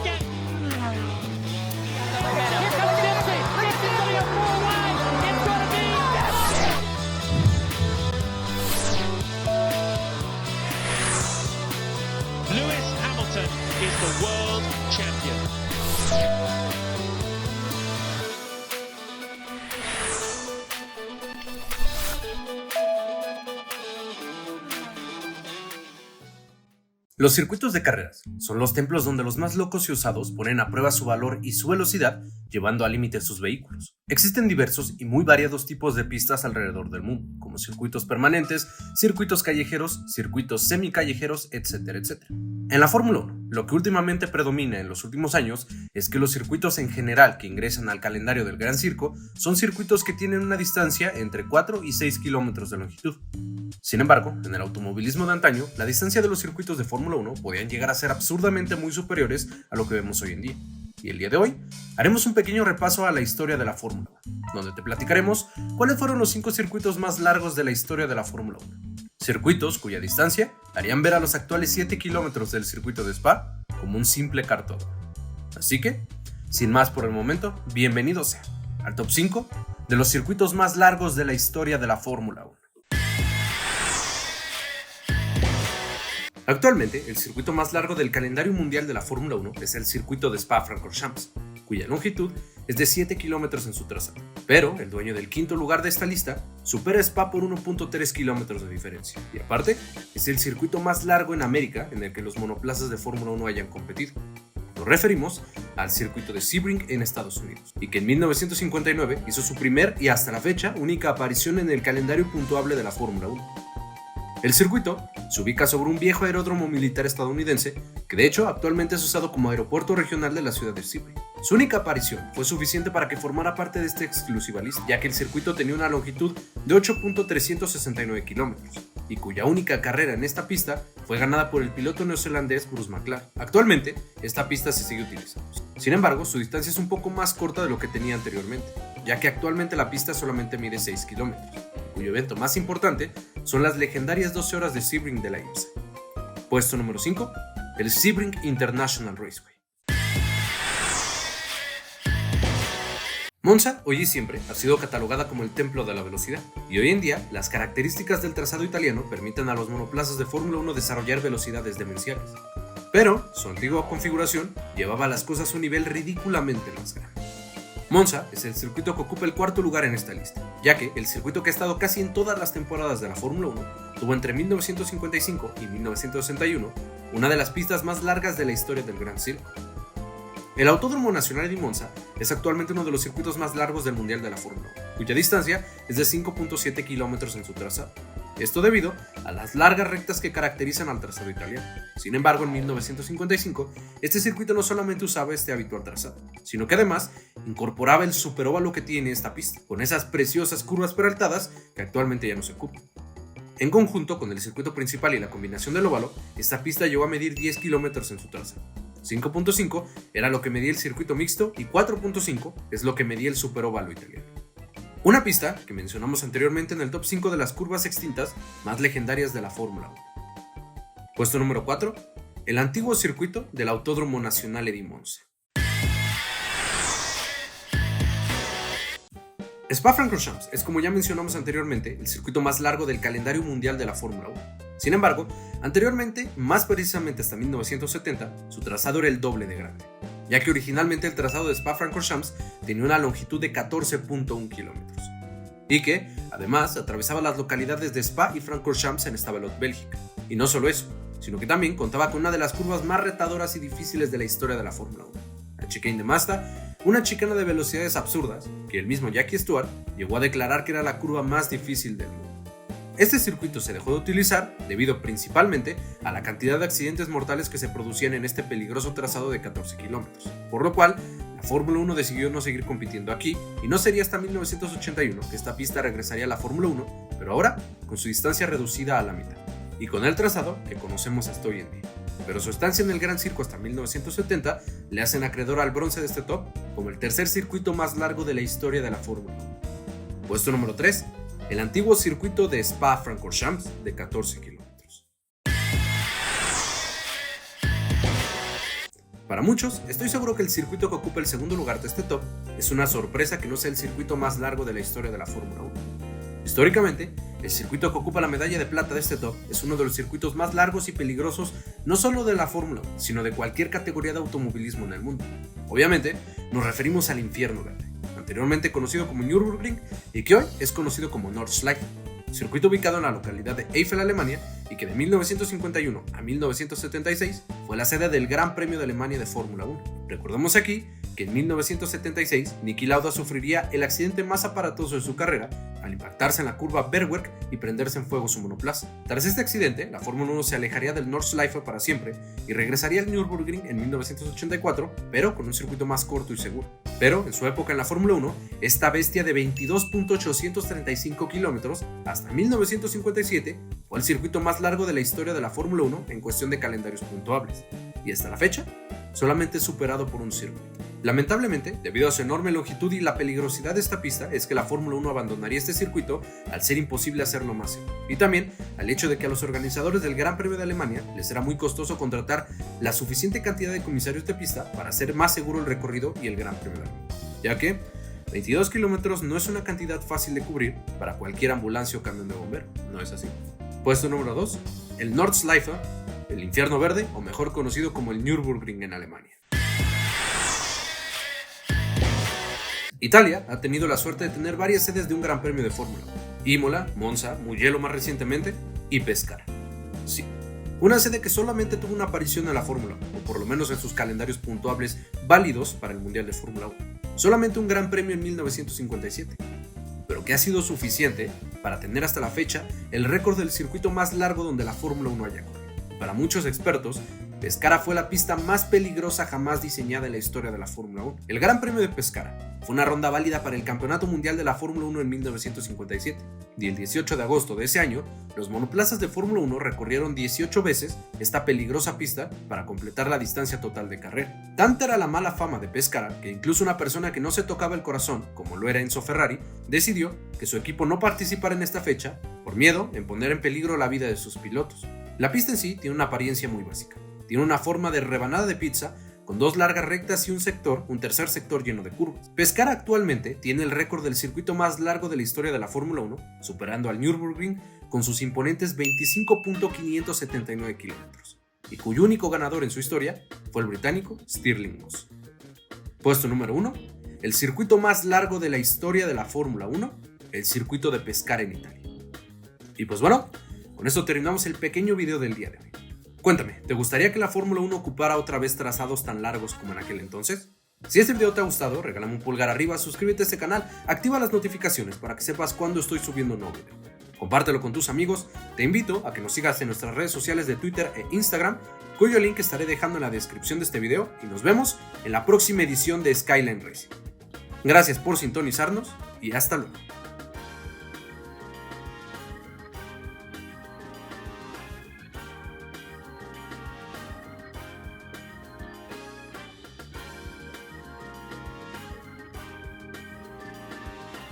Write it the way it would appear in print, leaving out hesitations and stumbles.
again. Here comes Dempsey. Dempsey's going to go full wide. It's going to be. Lewis Hamilton is the world champion. Los circuitos de carreras son los templos donde los más locos y osados ponen a prueba su valor y su velocidad, llevando al límite sus vehículos. Existen diversos y muy variados tipos de pistas alrededor del mundo, como circuitos permanentes, circuitos callejeros, circuitos semicallejeros, etcétera, etcétera. En la Fórmula 1, lo que últimamente predomina en los últimos años es que los circuitos en general que ingresan al calendario del Gran Circo son circuitos que tienen una distancia entre 4 y 6 kilómetros de longitud. Sin embargo, en el automovilismo de antaño, la distancia de los circuitos de Fórmula 1 podían llegar a ser absurdamente muy superiores a lo que vemos hoy en día. Y el día de hoy, haremos un pequeño repaso a la historia de la Fórmula 1, donde te platicaremos cuáles fueron los 5 circuitos más largos de la historia de la Fórmula 1. Circuitos cuya distancia harían ver a los actuales 7 kilómetros del circuito de Spa como un simple cartódromo. Así que, sin más por el momento, bienvenidos al Top 5 de los circuitos más largos de la historia de la Fórmula 1. Actualmente, el circuito más largo del calendario mundial de la Fórmula 1 es el circuito de Spa-Francorchamps, cuya longitud es de 7 kilómetros en su trazado. Pero el dueño del quinto lugar de esta lista supera a Spa por 1.3 kilómetros de diferencia. Y aparte, es el circuito más largo en América en el que los monoplazas de Fórmula 1 hayan competido. Nos referimos al circuito de Sebring en Estados Unidos, y que en 1959 hizo su primer y hasta la fecha única aparición en el calendario puntuable de la Fórmula 1. El circuito se ubica sobre un viejo aeródromo militar estadounidense que de hecho actualmente es usado como aeropuerto regional de la ciudad de Sebring. Su única aparición fue suficiente para que formara parte de esta exclusiva lista, ya que el circuito tenía una longitud de 8.369 kilómetros y cuya única carrera en esta pista fue ganada por el piloto neozelandés Bruce McLaren. Actualmente, esta pista se sigue utilizando. Sin embargo, su distancia es un poco más corta de lo que tenía anteriormente, ya que actualmente la pista solamente mide 6 kilómetros, cuyo evento más importante son las legendarias 12 horas de Sebring de la IMSA. Puesto número 5, el Sebring International Raceway. Monza, hoy y siempre, ha sido catalogada como el templo de la velocidad, y hoy en día las características del trazado italiano permiten a los monoplazas de Fórmula 1 desarrollar velocidades demenciales. Pero su antigua configuración llevaba las cosas a un nivel ridículamente más grande. Monza es el circuito que ocupa el cuarto lugar en esta lista, ya que el circuito que ha estado casi en todas las temporadas de la Fórmula 1 tuvo entre 1955 y 1961 una de las pistas más largas de la historia del Gran Circo. El Autódromo Nacional di Monza es actualmente uno de los circuitos más largos del Mundial de la Fórmula 1, cuya distancia es de 5.7 kilómetros en su trazado. Esto debido a las largas rectas que caracterizan al trazado italiano. Sin embargo, en 1955, este circuito no solamente usaba este habitual trazado, sino que además incorporaba el superóvalo que tiene esta pista, con esas preciosas curvas peraltadas que actualmente ya no se ocupan. En conjunto con el circuito principal y la combinación del óvalo, esta pista llegó a medir 10 kilómetros en su trazado. 5.5 era lo que medía el circuito mixto y 4.5 es lo que medía el superóvalo italiano. Una pista que mencionamos anteriormente en el top 5 de las curvas extintas más legendarias de la Fórmula 1. Puesto número 4, el antiguo circuito del Autódromo Nazionale di Monza. Spa-Francorchamps es, como ya mencionamos anteriormente, el circuito más largo del calendario mundial de la Fórmula 1. Sin embargo, anteriormente, más precisamente hasta 1970, su trazado era el doble de grande, ya que originalmente el trazado de Spa-Francorchamps tenía una longitud de 14.1 kilómetros, y que, además, atravesaba las localidades de Spa y Francorchamps en Stavelot, Bélgica. Y no solo eso, sino que también contaba con una de las curvas más retadoras y difíciles de la historia de la Fórmula 1, la Chicane de Masta, una chicana de velocidades absurdas que el mismo Jackie Stewart llegó a declarar que era la curva más difícil del mundo. Este circuito se dejó de utilizar debido principalmente a la cantidad de accidentes mortales que se producían en este peligroso trazado de 14 kilómetros, por lo cual la Fórmula 1 decidió no seguir compitiendo aquí y no sería hasta 1981 que esta pista regresaría a la Fórmula 1, pero ahora con su distancia reducida a la mitad y con el trazado que conocemos hasta hoy en día. Pero su estancia en el Gran Circo hasta 1970 le hacen acreedor al bronce de este top como el tercer circuito más largo de la historia de la Fórmula 1. Puesto número 3, el antiguo circuito de Spa-Francorchamps de 14 kilómetros. Para muchos, estoy seguro que el circuito que ocupa el segundo lugar de este top es una sorpresa que no sea el circuito más largo de la historia de la Fórmula 1. Históricamente, el circuito que ocupa la medalla de plata de este top es uno de los circuitos más largos y peligrosos no solo de la Fórmula 1, sino de cualquier categoría de automovilismo en el mundo. Obviamente, nos referimos al Infierno Verde, anteriormente conocido como Nürburgring y que hoy es conocido como Nordschleife, circuito ubicado en la localidad de Eifel, Alemania, y que de 1951 a 1976 fue la sede del Gran Premio de Alemania de Fórmula 1. Recordemos aquí que en 1976 Niki Lauda sufriría el accidente más aparatoso de su carrera al impactarse en la curva Bergwerk y prenderse en fuego su monoplaza. Tras este accidente, la Fórmula 1 se alejaría del Nordschleife para siempre y regresaría al Nürburgring en 1984, pero con un circuito más corto y seguro. Pero en su época en la Fórmula 1, esta bestia de 22.835 kilómetros hasta 1957 fue el circuito más largo de la historia de la Fórmula 1 en cuestión de calendarios puntuables, y hasta la fecha, solamente superado por un circuito. Lamentablemente, debido a su enorme longitud y la peligrosidad de esta pista, es que la Fórmula 1 abandonaría este circuito al ser imposible hacerlo más seguro. Y también al hecho de que a los organizadores del Gran Premio de Alemania les será muy costoso contratar la suficiente cantidad de comisarios de pista para hacer más seguro el recorrido y el Gran Premio de Alemania, ya que 22 kilómetros no es una cantidad fácil de cubrir para cualquier ambulancia o camión de bombero, ¿no es así? Puesto número 2, el Nordschleife, el Infierno Verde, o mejor conocido como el Nürburgring en Alemania. Italia ha tenido la suerte de tener varias sedes de un Gran Premio de Fórmula 1: Imola, Monza, Mugello más recientemente y Pescara. Sí, una sede que solamente tuvo una aparición en la Fórmula 1, o por lo menos en sus calendarios puntuables válidos para el Mundial de Fórmula 1. Solamente un Gran Premio en 1957, pero que ha sido suficiente para tener hasta la fecha el récord del circuito más largo donde la Fórmula 1 haya corrido. Para muchos expertos, Pescara fue la pista más peligrosa jamás diseñada en la historia de la Fórmula 1. El Gran Premio de Pescara fue una ronda válida para el Campeonato Mundial de la Fórmula 1 en 1957, y el 18 de agosto de ese año, los monoplazas de Fórmula 1 recorrieron 18 veces esta peligrosa pista para completar la distancia total de carrera. Tanta era la mala fama de Pescara que incluso una persona que no se tocaba el corazón, como lo era Enzo Ferrari, decidió que su equipo no participara en esta fecha por miedo en poner en peligro la vida de sus pilotos. La pista en sí tiene una apariencia muy básica. Tiene una forma de rebanada de pizza con dos largas rectas y un tercer sector lleno de curvas. Pescara actualmente tiene el récord del circuito más largo de la historia de la Fórmula 1, superando al Nürburgring con sus imponentes 25.579 kilómetros, y cuyo único ganador en su historia fue el británico Stirling Moss. Puesto número 1, el circuito más largo de la historia de la Fórmula 1, el circuito de Pescara en Italia. Y pues bueno, con esto terminamos el pequeño video del día de hoy. Cuéntame, ¿te gustaría que la Fórmula 1 ocupara otra vez trazados tan largos como en aquel entonces? Si este video te ha gustado, regálame un pulgar arriba, suscríbete a este canal, activa las notificaciones para que sepas cuando estoy subiendo un nuevo video. Compártelo con tus amigos, te invito a que nos sigas en nuestras redes sociales de Twitter e Instagram, cuyo link estaré dejando en la descripción de este video, y nos vemos en la próxima edición de Skyline Racing. Gracias por sintonizarnos y hasta luego.